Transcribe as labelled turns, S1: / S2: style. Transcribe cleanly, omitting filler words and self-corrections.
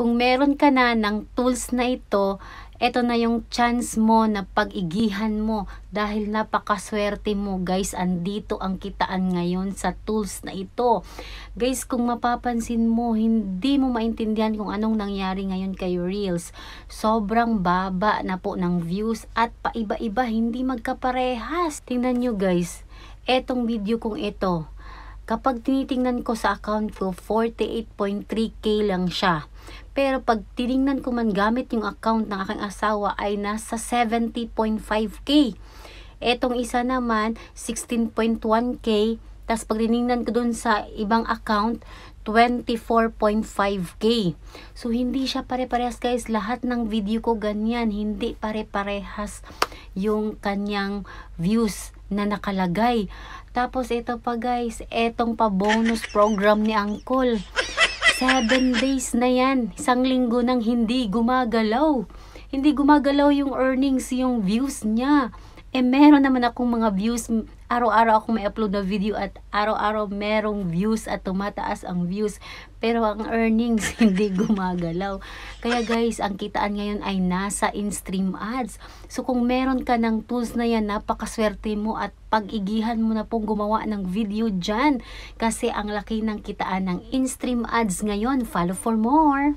S1: kung meron ka na ng tools na ito na yung chance mo na pag-igihan mo dahil napakaswerte mo guys. Andito ang kitaan ngayon sa tools na ito. Guys, kung mapapansin mo, hindi mo maintindihan kung anong nangyari ngayon kay Reels. Sobrang baba na po ng views at paiba-iba, hindi magkaparehas. Tingnan nyo guys, etong video kong ito. Kapag tinitingnan ko sa account ko, 48.3k lang siya. Pero pag tiningnan ko man gamit yung account ng aking asawa ay nasa 70.5k. Etong isa naman, 16.1k. Tapos pag tiningnan ko dun sa ibang account, 24.5k. So hindi siya pare-parehas guys. Lahat ng video ko ganyan. Hindi pare-parehas yung kanyang views na nakalagay. Tapos ito pa guys, etong pa bonus program ni Uncle. 7 days na yan. 1 linggo nang hindi gumagalaw. Hindi gumagalaw yung earnings, yung views niya. Meron naman akong mga views. Araw-araw akong may upload na video at araw-araw merong views at tumataas ang views. Pero ang earnings hindi gumagalaw. Kaya guys, ang kitaan ngayon ay nasa in-stream ads. So kung meron ka ng tools na yan, napakaswerte mo at pag-igihan mo na pong gumawa ng video dyan. Kasi ang laki ng kitaan ng in-stream ads ngayon. Follow for more!